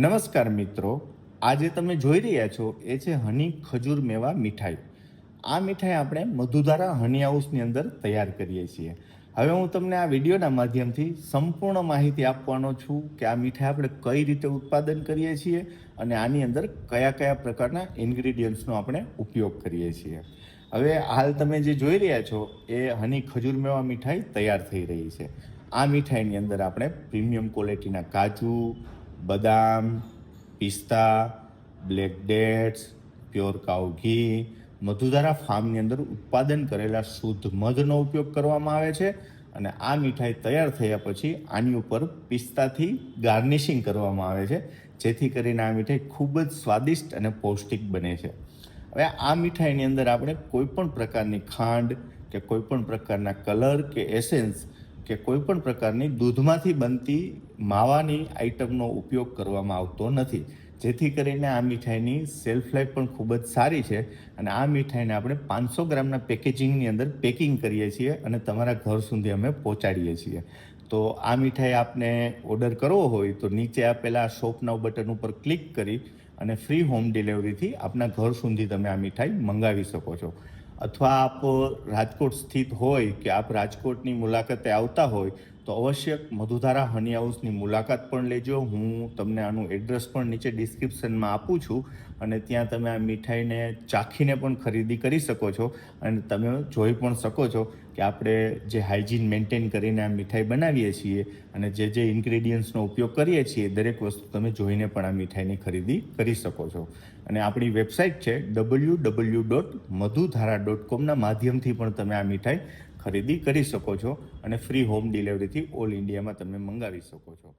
નમસ્કાર મિત્રો, આજે તમે જોઈ રહ્યા છો એ છે હની ખજૂર મેવા મીઠાઈ. આ મીઠાઈ આપણે મધુધારા હની હાઉસની અંદર તૈયાર કરીએ છીએ. હવે હું તમને આ વિડીયોના માધ્યમથી સંપૂર્ણ માહિતી આપવાનો છું કે આ મીઠાઈ આપણે કઈ રીતે ઉત્પાદન કરીએ છીએ અને આની અંદર કયા કયા પ્રકારના ઇન્ગ્રીડિયન્ટ્સનો આપણે ઉપયોગ કરીએ છીએ. હવે હાલ તમે જે જોઈ રહ્યા છો એ હની ખજૂર મેવા મીઠાઈ તૈયાર થઈ રહી છે. આ મીઠાઈની અંદર આપણે પ્રીમિયમ ક્વોલિટીના કાજુ, બદામ, પિસ્તા, બ્લેક ડેટ્સ, પ્યોર કાઉ ઘી, મધુધારા ફાર્મની અંદર ઉત્પાદન કરેલા શુદ્ધ મધનો ઉપયોગ કરવામાં આવે છે. અને આ મીઠાઈ તૈયાર થયા પછી આની ઉપર પિસ્તાથી ગાર્નિશિંગ કરવામાં આવે છે, જેથી કરીને આ મીઠાઈ ખૂબ જ સ્વાદિષ્ટ અને પૌષ્ટિક બને છે. હવે આ મીઠાઈની અંદર આપણે કોઈ પણ પ્રકારની ખાંડ કે કોઈ પણ પ્રકારના કલર કે એસેન્સ કે કોઈ પણ પ્રકારની દૂધમાંથી બનતી માવાની આઈટમનો ઉપયોગ કરવામાં આવતો નથી, જેથી કરીને આ મીઠાઈની સેલ્ફ લાઈફ પણ ખૂબ જ સારી છે. અને આ મીઠાઈને આપણે 500 ગ્રામના પેકેજિંગની અંદર પેકિંગ કરીએ છીએ અને તમારા ઘર સુધી અમે પહોંચાડીએ છીએ. તો આ મીઠાઈ આપને ઓર્ડર કરવો હોય તો નીચે આપેલા શોપ નાઉ બટન ઉપર ક્લિક કરી અને ફ્રી હોમ ડિલિવરીથી આપના ઘર સુધી તમે આ મીઠાઈ મંગાવી શકો છો. અથવા આપ રાજકોટ સ્થિત હોય કે આપ રાજકોટની મુલાકાતે આવતા હોય તો અવશ્ય મધુધારા હની હાઉસની મુલાકાત પણ લેજો. હું તમને આનું એડ્રેસ પણ નીચે ડિસ્ક્રિપ્શનમાં આપું છું અને ત્યાં તમે આ મીઠાઈને ચાખીને પણ ખરીદી કરી શકો છો અને તમે જોઈ પણ શકો છો કે આપણે જે હાઇજીન મેન્ટેન કરીને આ મીઠાઈ બનાવીએ છીએ અને જે ઇન્ગ્રેડિયન્ટ્સનો ઉપયોગ કરીએ છીએ દરેક વસ્તુ તમે જોઈને પણ આ મીઠાઈની ખરીદી કરી શકો છો. અને આપણી વેબસાઇટ છે www.madhudhara.com ના માધ્યમથી પણ તમે આ મીઠાઈ ખરીદી કરી શકો છો અને ફ્રી હોમ ડિલિવરીથી ઓલ ઇન્ડિયામાં તમે મંગાવી શકો છો.